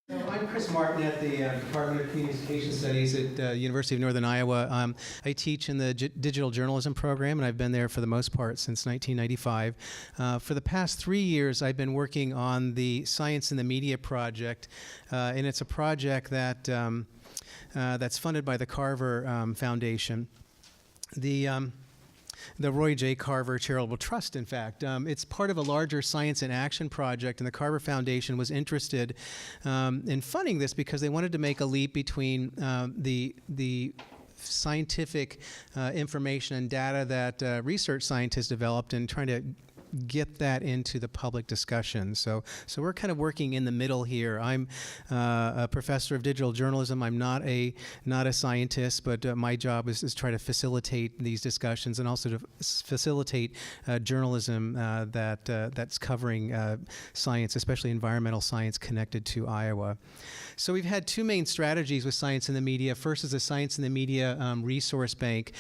I'm Chris Martin at the Department of Communication Studies at University of Northern Iowa. I teach in the digital journalism program, and I've been there for the most part since 1995. For the past 3 years, I've been working on the Science in the Media project, and it's a project that that's funded by the Carver Foundation. The Roy J. Carver Charitable Trust, in fact. It's part of a larger Science in Action project, and the Carver Foundation was interested in funding this because they wanted to make a leap between the scientific information and data that research scientists developed and trying to get that into the public discussion. So we're kind of working in the middle here. I'm a professor of digital journalism. I'm not a scientist, but my job is try to facilitate these discussions and also to facilitate journalism that's covering science, especially environmental science connected to Iowa. So we've had two main strategies with Science in the Media. First is the Science in the Media resource bank.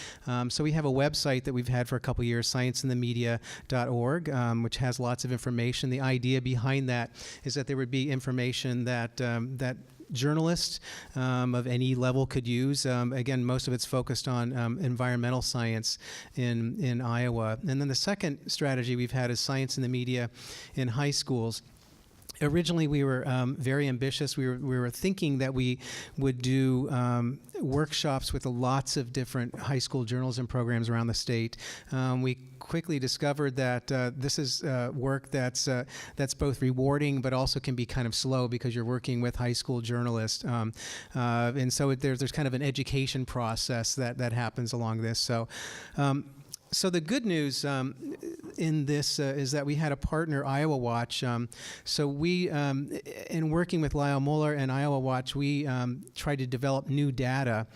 So we have a website that we've had for a couple years, scienceinthemedia.org. Which has lots of information. The idea behind that is that there would be information that journalists of any level could use. Again, most of it's focused on environmental science in Iowa. And then the second strategy we've had is Science in the Media in high schools. Originally, we were very ambitious. We were thinking that we would do workshops with lots of different high school journalism programs around the state. We quickly discovered that this is work that's both rewarding but also can be kind of slow because you're working with high school journalists, and so there's kind of an education process that happens along this. So the good news in this is that we had a partner, Iowa Watch. So we, in working with Lyle Mueller and Iowa Watch, we tried to develop new data,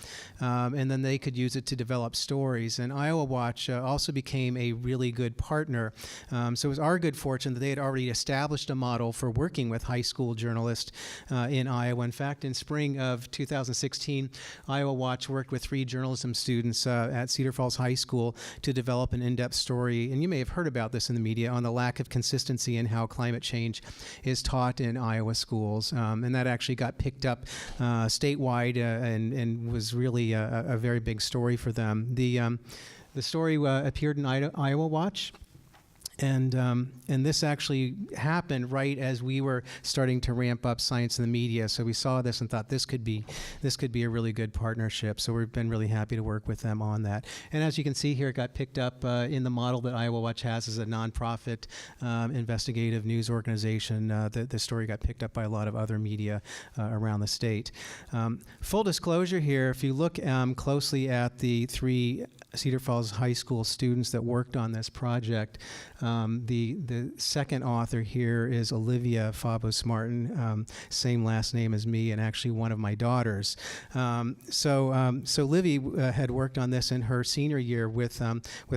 and then they could use it to develop stories. And Iowa Watch also became a really good partner. So it was our good fortune that they had already established a model for working with high school journalists in Iowa. In fact, in spring of 2016, Iowa Watch worked with 3 journalism students at Cedar Falls High School to develop an in-depth story, and you may have heard about this in the media, on the lack of consistency in how climate change is taught in Iowa schools. And that actually got picked up statewide and was really a very big story for them. The story appeared in Iowa Watch. And this actually happened right as we were starting to ramp up Science in the Media. So we saw this and thought this could be a really good partnership. So we've been really happy to work with them on that. And as you can see here, it got picked up in the model that Iowa Watch has as a nonprofit investigative news organization. The story got picked up by a lot of other media around the state. Full disclosure here, if you look closely at the 3 Cedar Falls High School students that worked on this project, the second author here is Olivia Fabos Martin, same last name as me, and actually one of my daughters. So Livy had worked on this in her senior year with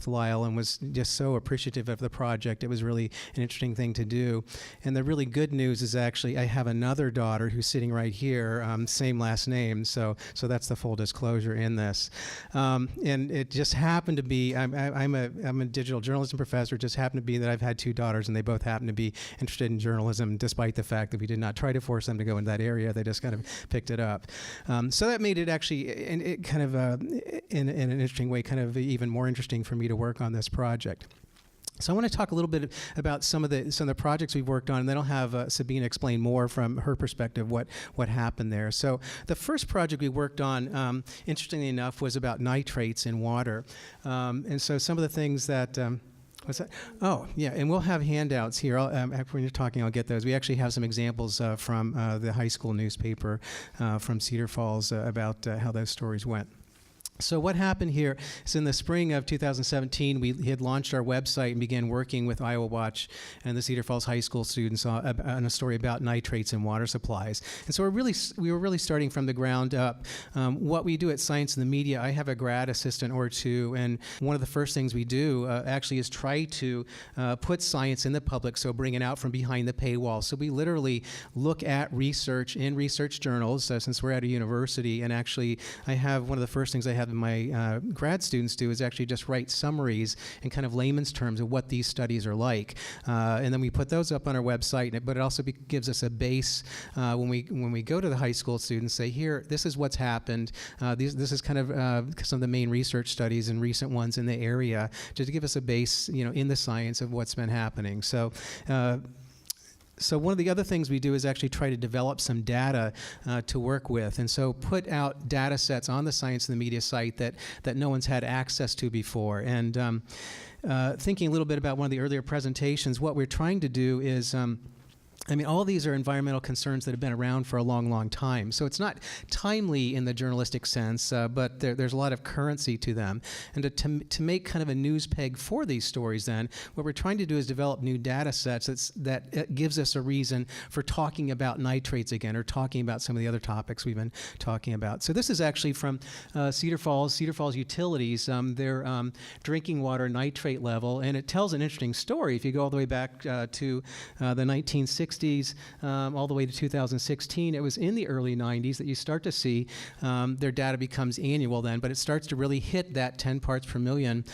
Lyle and was just so appreciative of the project. It was really an interesting thing to do. And the really good news is actually I have another daughter who's sitting right here, same last name. So that's the full disclosure in this. And it just happened to be, I'm a digital journalism professor. It just happened to be that I've had 2 daughters, and they both happen to be interested in journalism, despite the fact that we did not try to force them to go in that area. They just kind of picked it up. So that made it actually, kind of in an interesting way, kind of even more interesting for me to work on this project. So I want to talk a little bit about some of the projects we've worked on, and then I'll have Sabine explain more from her perspective what happened there. So the first project we worked on, interestingly enough, was about nitrates in water. And so some of the things that what's that? Oh, yeah, and we'll have handouts here. When you're talking, I'll get those. We actually have some examples from the high school newspaper from Cedar Falls about how those stories went. So what happened here is in the spring of 2017, we had launched our website and began working with Iowa Watch and the Cedar Falls High School students on a story about nitrates in water supplies. And so we were really starting from the ground up. What we do at Science in the Media, I have a grad assistant or 2, and one of the first things we do actually is try to put science in the public, so bring it out from behind the paywall. So we literally look at research in research journals, since we're at a university, and actually I have one of the first things I have have my grad students do is actually just write summaries in kind of layman's terms of what these studies are like. And then we put those up on our website, but it also gives us a base when we go to the high school students, say, here, this is what's happened. This is kind of some of the main research studies and recent ones in the area, just to give us a base, in the science of what's been happening. So one of the other things we do is actually try to develop some data to work with, and so put out data sets on the Science and the Media site that no one's had access to before. And thinking a little bit about one of the earlier presentations, what we're trying to do is all these are environmental concerns that have been around for a long, long time. So it's not timely in the journalistic sense, but there's a lot of currency to them. And to make kind of a news peg for these stories then, what we're trying to do is develop new data sets that gives us a reason for talking about nitrates again, or talking about some of the other topics we've been talking about. So this is actually from Cedar Falls Utilities, their drinking water nitrate level, and it tells an interesting story. If you go all the way back to the 1960s, all the way to 2016. It was in the early 90s that you start to see their data becomes annual then, but it starts to really hit that 10 parts per million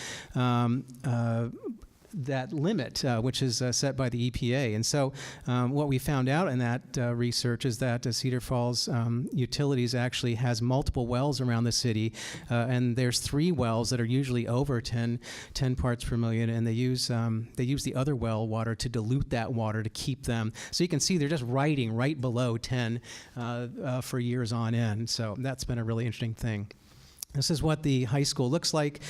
that limit, which is set by the EPA. And so what we found out in that research is that Cedar Falls Utilities actually has multiple wells around the city, and there's 3 wells that are usually over 10 parts per million, and they use the other well water to dilute that water to keep them. So you can see they're just riding right below 10 for years on end. So that's been a really interesting thing. This is what the high school looks like.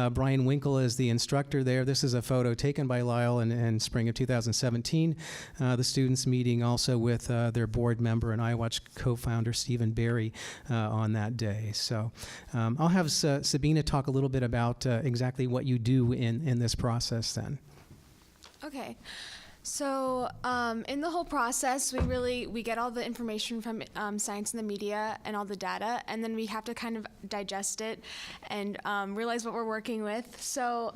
Brian Winkle is the instructor there. This is a photo taken by Lyle in spring of 2017. The students meeting also with their board member and iWatch co-founder Stephen Barry on that day. So I'll have Sabina talk a little bit about exactly what you do in this process then. Okay. So in the whole process, we get all the information from Science and the Media and all the data, and then we have to kind of digest it and realize what we're working with. So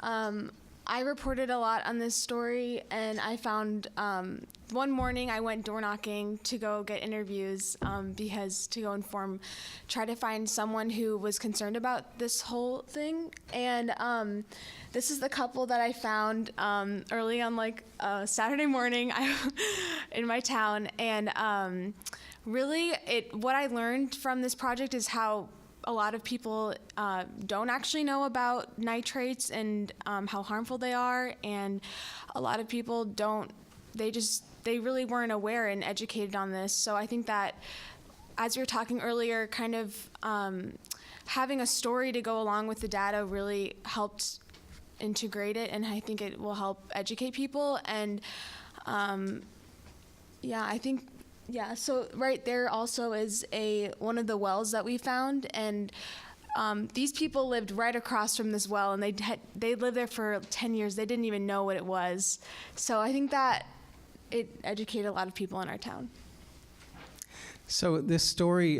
I reported a lot on this story, and I found one morning I went door knocking to go get interviews because to go try to find someone who was concerned about this whole thing. And this is the couple that I found early on, like Saturday morning in my town. And really, what I learned from this project is how a lot of people don't actually know about nitrates and how harmful they are. And a lot of people they really weren't aware and educated on this. So I think that, as we were talking earlier, kind of having a story to go along with the data really helped integrate it, and I think it will help educate people. And so right there also is one of the wells that we found, and these people lived right across from this well, and they lived there for 10 years. They didn't even know what it was. So I think that it educated a lot of people in our town. So this story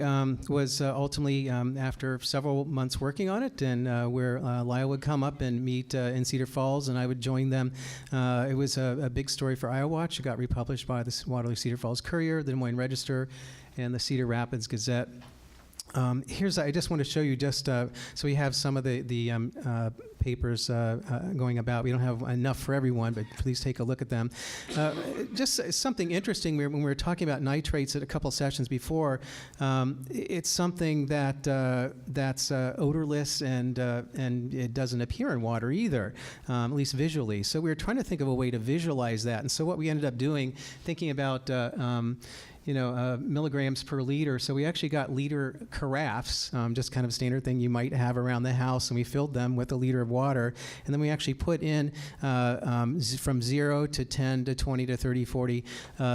was ultimately after several months working on it, and where Lyle would come up and meet in Cedar Falls, and I would join them. It was a big story for iWatch. It got republished by the Waterloo Cedar Falls Courier, the Des Moines Register, and the Cedar Rapids Gazette. I just want to show you so we have some of the papers going about. We don't have enough for everyone, but please take a look at them. Just something interesting, when we were talking about nitrates at a couple sessions before, it's something that's odorless and it doesn't appear in water either, at least visually. So we were trying to think of a way to visualize that. And so what we ended up doing, thinking about milligrams per liter. So we actually got liter carafes, just kind of standard thing you might have around the house, and we filled them with a liter of water. And then we actually put in from 0 to 10 to 20 to 30, 40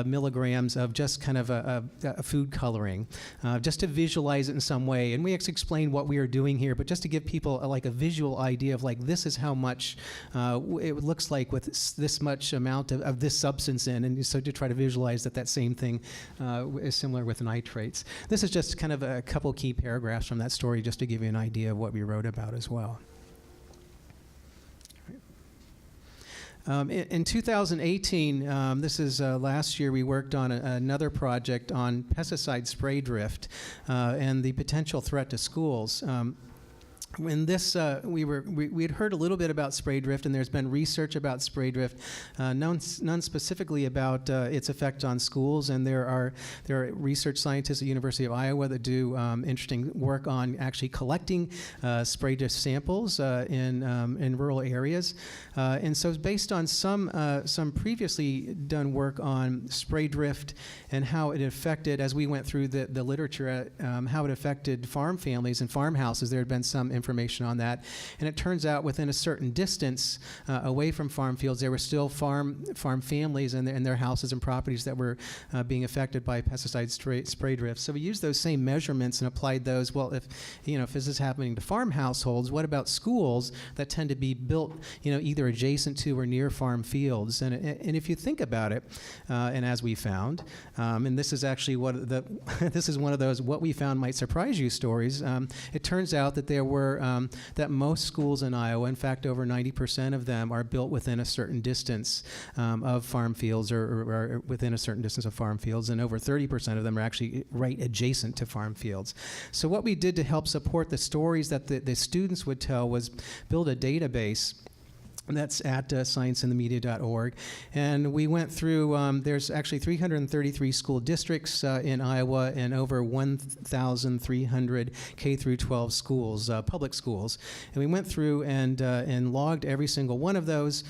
milligrams of just kind of a food coloring, just to visualize it in some way. And we actually explained what we are doing here, but just to give people a visual idea of this is how much it looks like with this much amount of this substance in. And so to try to visualize that same thing is similar with nitrates. This is just kind of a couple key paragraphs from that story just to give you an idea of what we wrote about as well. In 2018, this is last year, we worked on another project on pesticide spray drift and the potential threat to schools. when this, we had heard a little bit about spray drift, and there's been research about spray drift, none specifically about its effect on schools. And there are research scientists at the University of Iowa that do interesting work on actually collecting spray drift samples in rural areas. And so, based on some previously done work on spray drift and how it affected, as we went through the literature, how it affected farm families and farmhouses, there had been some information on that. And it turns out within a certain distance away from farm fields, there were still farm families and their houses and properties that were being affected by pesticide spray drift. So we used those same measurements and applied those. Well, if this is happening to farm households, what about schools that tend to be built either adjacent to or near farm fields? And if you think about it, and as we found, and this is actually this is one of those what we found might surprise you stories. It turns out that there were that most schools in Iowa, in fact, over 90% of them are built within a certain distance of farm fields or within a certain distance of farm fields, and over 30% of them are actually right adjacent to farm fields. So what we did to help support the stories that the students would tell was build a database. That's at scienceandthemedia.org. And we went through, there's actually 333 school districts in Iowa and over 1,300 K through 12 schools, public schools. And we went through and logged every single one of those.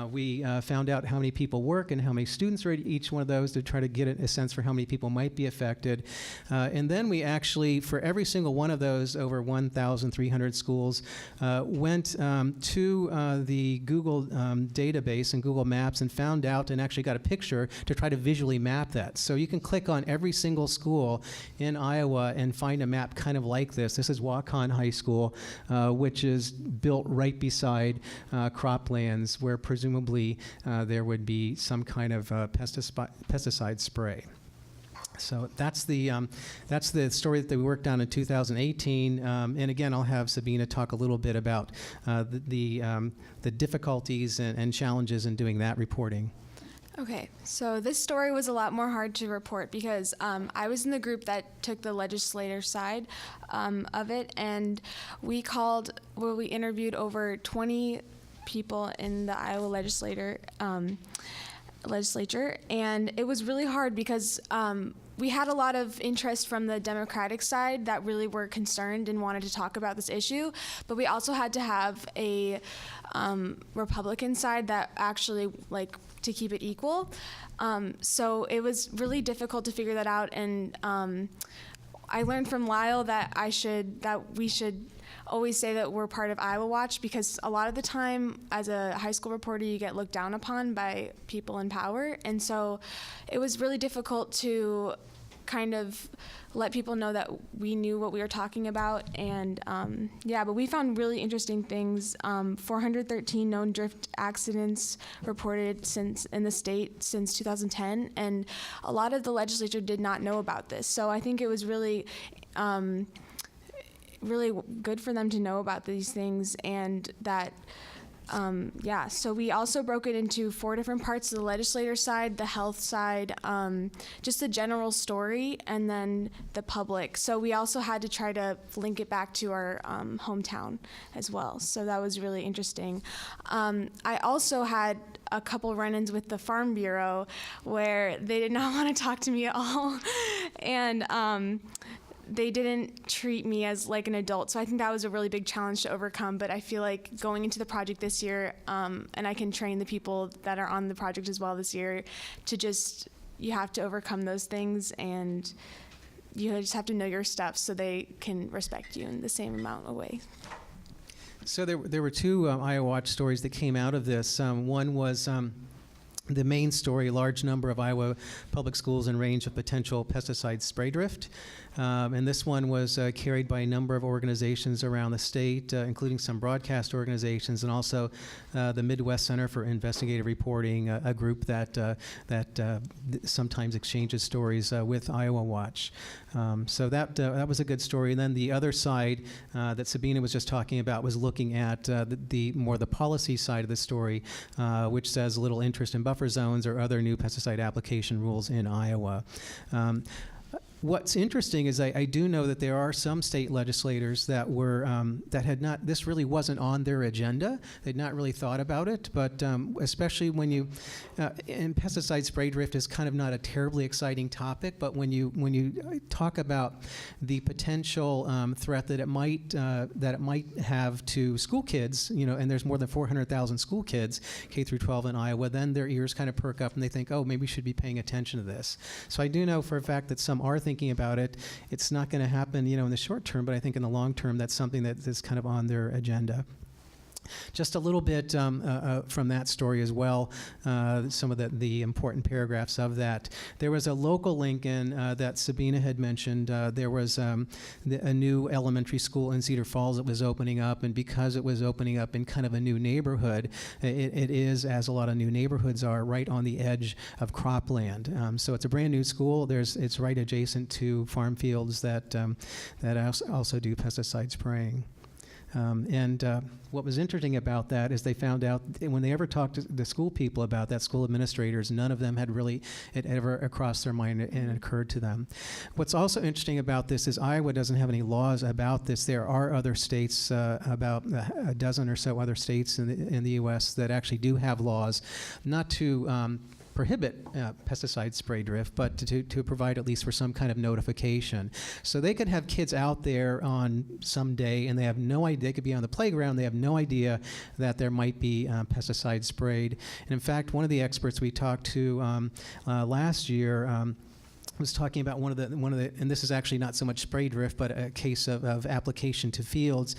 We found out how many people work and how many students are at each one of those to try to get a sense for how many people might be affected. And then we actually, for every single one of those over 1,300 schools, went to the Google database and Google Maps and found out and actually got a picture to try to visually map that. So you can click on every single school in Iowa and find a map kind of like this. This is Waukon High School, which is built right beside croplands where presumably there would be some kind of pesticide spray. So that's the story that we worked on in 2018, and again, I'll have Sabine talk a little bit about the difficulties and challenges in doing that reporting. Okay, so this story was a lot more hard to report because I was in the group that took the legislator side of it, and we interviewed over 20 people in the Iowa legislature, and it was really hard because we had a lot of interest from the Democratic side that really were concerned and wanted to talk about this issue, but we also had to have a Republican side that actually to keep it equal. So it was really difficult to figure that out, and I learned from Lyle that we should always say that we're part of Iowa Watch, because a lot of the time as a high school reporter you get looked down upon by people in power, and so it was really difficult to kind of let people know that we knew what we were talking about. And but we found really interesting things. 413 known drift accidents reported in the state since 2010, and a lot of the legislature did not know about this. So I think it was really really good for them to know about these things, and that so we also broke it into 4 different parts: the legislator side, the health side, just the general story, and then the public. So we also had to try to link it back to our hometown as well. So that was really interesting. I also had a couple run-ins with the Farm Bureau where they did not want to talk to me at all, and they didn't treat me as like an adult. So I think that was a really big challenge to overcome, but I feel like going into the project this year, and I can train the people that are on the project as well this year, you have to overcome those things, and you just have to know your stuff so they can respect you in the same amount of way. So there were 2 Iowa Watch stories that came out of this. One was the main story: large number of Iowa public schools in range of potential pesticide spray drift. And this one was carried by a number of organizations around the state, including some broadcast organizations, and also the Midwest Center for Investigative Reporting, a group that sometimes exchanges stories with Iowa Watch. So that was a good story. And then the other side that Sabina was just talking about was looking at the policy side of the story, which says little interest in buffer zones or other new pesticide application rules in Iowa. What's interesting is I do know that there are some state legislators that were that had not. This really wasn't on their agenda. They'd not really thought about it. But especially when you and pesticide spray drift is kind of not a terribly exciting topic. But when you talk about the potential threat that it might have to school kids, and there's more than 400,000 school kids K through 12 in Iowa, then their ears kind of perk up and they think, oh, maybe we should be paying attention to this. So I do know for a fact that some are thinking about it. It's not going to happen, in the short term, but I think in the long term, that's something that is kind of on their agenda. Just a little bit from that story as well, some of the important paragraphs of that. There was a local Lincoln that Sabina had mentioned. There was a new elementary school in Cedar Falls that was opening up, and because it was opening up in kind of a new neighborhood, it is, as a lot of new neighborhoods are, right on the edge of cropland. So it's a brand new school. It's right adjacent to farm fields that also do pesticide spraying. What was interesting about that is they found out when they ever talked to the school people about that, school administrators, none of them had really it ever crossed their mind and occurred to them. What's also interesting about this is Iowa doesn't have any laws about this. There are other states, about a dozen or so other states in the U.S. that actually do have laws, not to prohibit pesticide spray drift, but to provide at least for some kind of notification. So they could have kids out there on some day and they have no idea, they could be on the playground, they have no idea that there might be pesticide sprayed. And in fact, one of the experts we talked to last year was talking about one of the, and this is actually not so much spray drift, but a case of application to fields,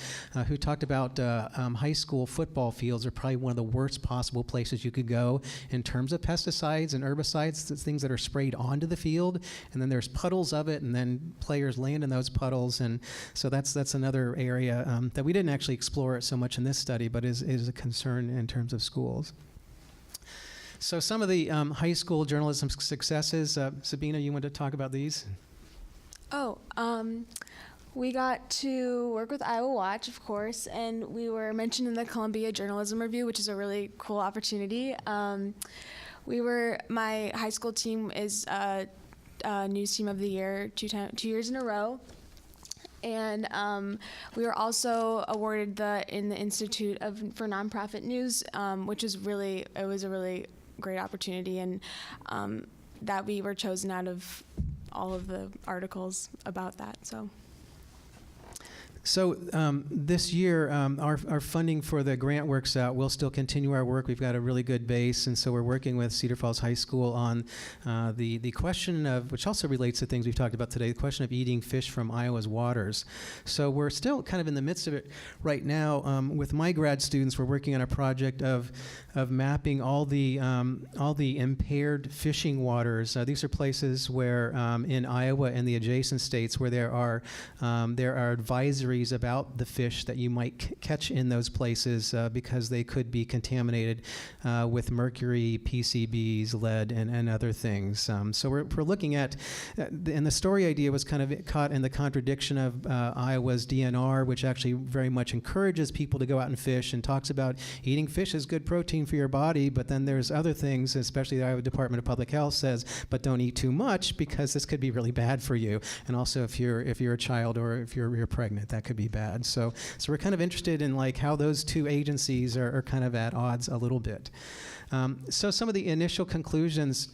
who talked about high school football fields are probably one of the worst possible places you could go in terms of pesticides and herbicides, things that are sprayed onto the field, and then there's puddles of it, and then players land in those puddles, and so that's another area that we didn't actually explore it so much in this study, but is a concern in terms of schools. So some of the high school journalism successes, Sabina, you want to talk about these? We got to work with Iowa Watch, of course, and we were mentioned in the Columbia Journalism Review, which is a really cool opportunity. My high school team is News Team of the Year 2 years in a row. And we were also awarded in the Institute for Nonprofit News, which was it was a really great opportunity, and that we were chosen out of all of the articles about that. So this year, our funding for the grant works out. We'll still continue our work. We've got a really good base, and so we're working with Cedar Falls High School on the question of, which also relates to things we've talked about today, the question of eating fish from Iowa's waters. So we're still kind of in the midst of it right now. With my grad students, we're working on a project of mapping all the impaired fishing waters. These are places where in Iowa and the adjacent states where there are advisories about the fish that you might catch in those places because they could be contaminated with mercury, PCBs, lead, and other things. So we're looking at, and the story idea was kind of caught in the contradiction of Iowa's DNR, which actually very much encourages people to go out and fish and talks about eating fish is good protein for your body, but then there's other things, especially the Iowa Department of Public Health says, but don't eat too much because this could be really bad for you. And also if you're a child or if you're pregnant, that could be bad. So we're kind of interested in like how those two agencies are kind of at odds a little bit. So some of the initial conclusions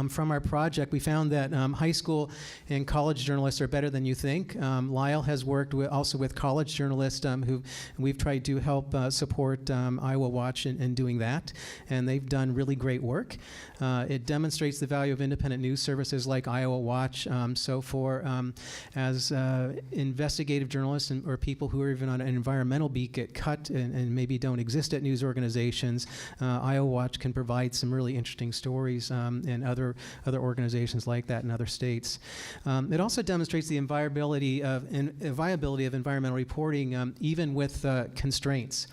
from our project, we found that high school and college journalists are better than you think. Lyle has worked also with college journalists who we've tried to help support Iowa Watch in doing that, and they've done really great work. It demonstrates the value of independent news services like Iowa Watch. So for as investigative journalists or people who are even on an environmental beat get cut and maybe don't exist at news organizations, Iowa Watch can provide some really interesting stories and other organizations like that in other states. It also demonstrates the viability of environmental reporting even with constraints.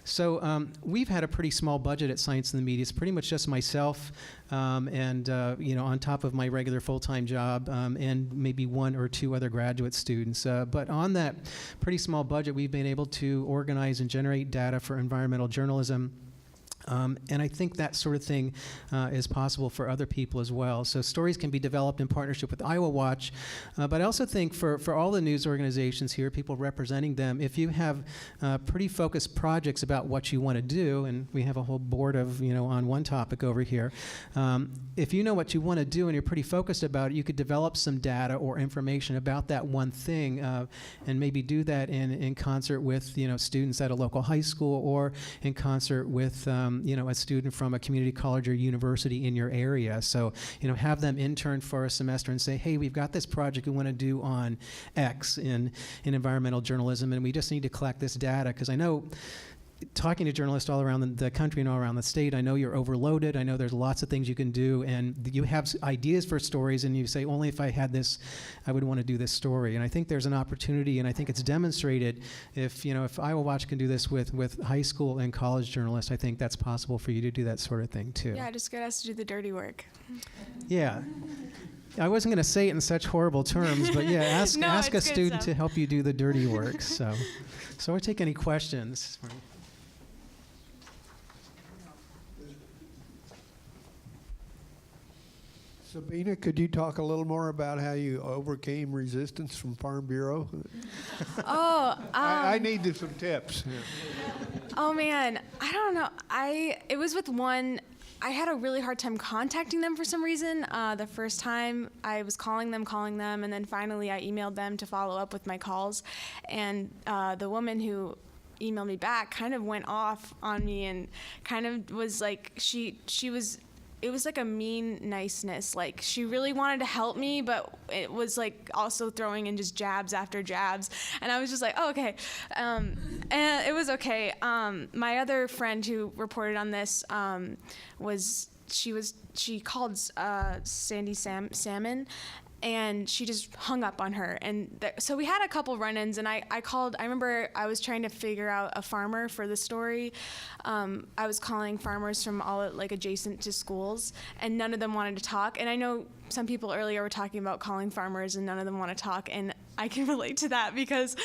So we've had a pretty small budget at Science in the Media. It's pretty much just myself and on top of my regular full-time job and maybe one or two other graduate students. But on that pretty small budget, we've been able to organize and generate data for environmental journalism. And I think that sort of thing is possible for other people as well. So stories can be developed in partnership with Iowa Watch. But I also think for all the news organizations here, people representing them, if you have pretty focused projects about what you want to do, and we have a whole board of, on one topic over here, if you know what you want to do and you're pretty focused about it, you could develop some data or information about that one thing and maybe do that in concert with, students at a local high school or in concert with a student from a community college or university in your area. So, have them intern for a semester and say, hey, we've got this project we want to do on X in environmental journalism, and we just need to collect this data, because I know, talking to journalists all around the country and all around the state, I know you're overloaded. I know there's lots of things you can do, and you have ideas for stories, and you say, only if I had this, I would want to do this story. And I think there's an opportunity, and I think it's demonstrated if Iowa Watch can do this with high school and college journalists, I think that's possible for you to do that sort of thing too. Yeah, just get us to do the dirty work. Yeah. I wasn't going to say it in such horrible terms, but yeah, ask a student to help you do the dirty work. So I take any questions. Sabine, could you talk a little more about how you overcame resistance from Farm Bureau? I need some tips. Oh man, I don't know. It was with one. I had a really hard time contacting them for some reason. The first time I was calling them, and then finally I emailed them to follow up with my calls, and the woman who emailed me back kind of went off on me and kind of was like it was like a mean niceness. Like, she really wanted to help me, but it was like also throwing in just jabs after jabs. And I was just like, oh, okay. And it was okay. My other friend who reported on this she called Sandy Salmon, and she just hung up on her. And so we had a couple run-ins, and I remember I was trying to figure out a farmer for the story. I was calling farmers from all adjacent to schools, and none of them wanted to talk. And I know some people earlier were talking about calling farmers and none of them want to talk, and I can relate to that because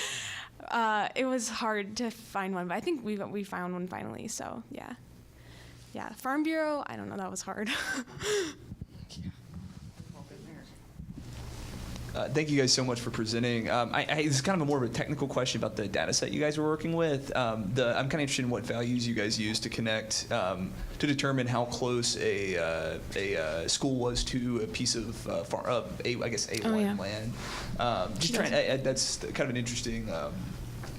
it was hard to find one, but I think we found one finally, so yeah. Yeah, Farm Bureau, I don't know, that was hard. Thank you guys so much for presenting. This is kind of more of a technical question about the data set you guys were working with. I'm kind of interested in what values you guys use to connect, to determine how close a school was to a piece of land. That's kind of an interesting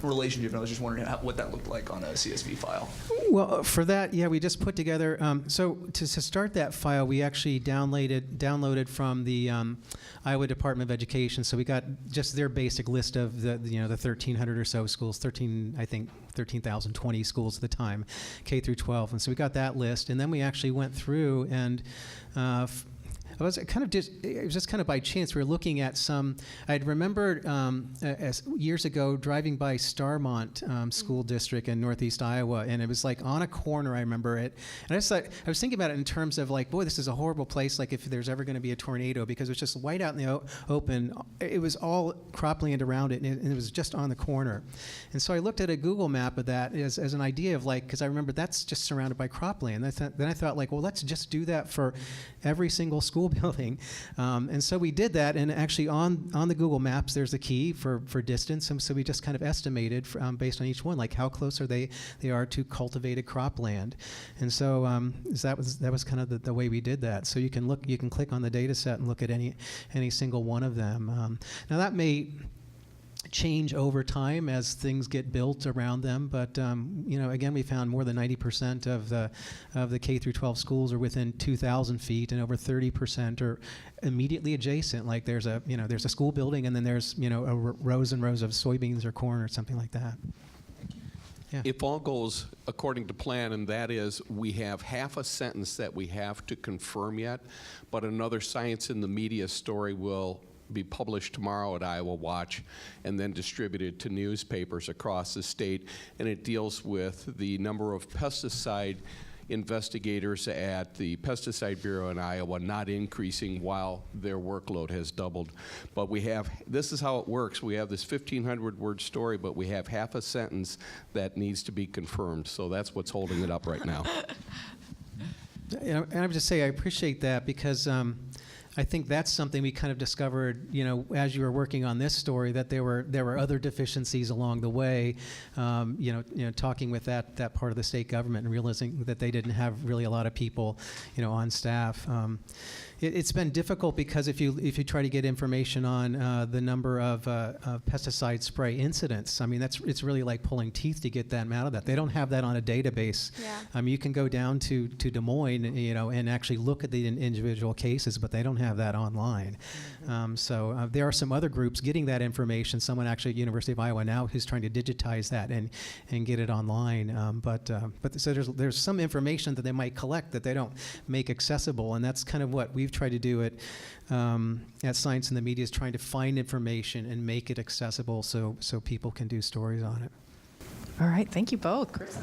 relationship, and I was just wondering what that looked like on a CSV file. Well, for that, yeah, we just put together. So to start that file, we actually downloaded from the Iowa Department of Education. So we got just their basic list of the 1,300 or so schools, 13,020 schools at the time, K through 12, and so we got that list, and then we actually went through and. It was just kind of by chance. We were looking at some. I'd remembered as years ago driving by Starmont School District in Northeast Iowa, and it was like on a corner. I remember it, and I was thinking about it in terms of like, boy, this is a horrible place. Like if there's ever going to be a tornado, because it was just white out in the open. It was all cropland around it, and it was just on the corner. And so I looked at a Google map of that as an idea of like, because I remember that's just surrounded by cropland. Then I thought like, well, let's just do that for every single school building. And so we did that, and actually on the Google Maps there's a key for distance, and so we just kind of estimated based on each one, like how close they are to cultivated cropland. And so that was kind of the way we did that. So you can click on the data set and look at any single one of them. Now that may change over time as things get built around them, but again, we found more than 90% of the K through 12 schools are within 2,000 feet, and over 30% are immediately adjacent. Like there's a school building, and then there's rows and rows of soybeans or corn or something like that. Yeah. If all goes according to plan, and that is, we have half a sentence that we have to confirm yet, but another Science in the Media story will be published tomorrow at Iowa Watch and then distributed to newspapers across the state, and it deals with the number of pesticide investigators at the Pesticide Bureau in Iowa not increasing while their workload has doubled. But this is how it works. We have this 1,500-word story, but we have half a sentence that needs to be confirmed. So that's what's holding it up right now. And I would just say I appreciate that because I think that's something we kind of discovered, as you were working on this story, that there were other deficiencies along the way. Talking with that part of the state government and realizing that they didn't have really a lot of people, on staff. It's been difficult because if you try to get information on the number of pesticide spray incidents, I mean it's really like pulling teeth to get that out of that. They don't have that on a database. Yeah. You can go down to Des Moines, and actually look at the individual cases, but they don't have that online. So there are some other groups getting that information. Someone actually at University of Iowa now who's trying to digitize that and get it online. But so there's some information that they might collect that they don't make accessible, and that's kind of what we've tried to do at Science and the Media, is trying to find information and make it accessible so people can do stories on it. All right, thank you both. Chris.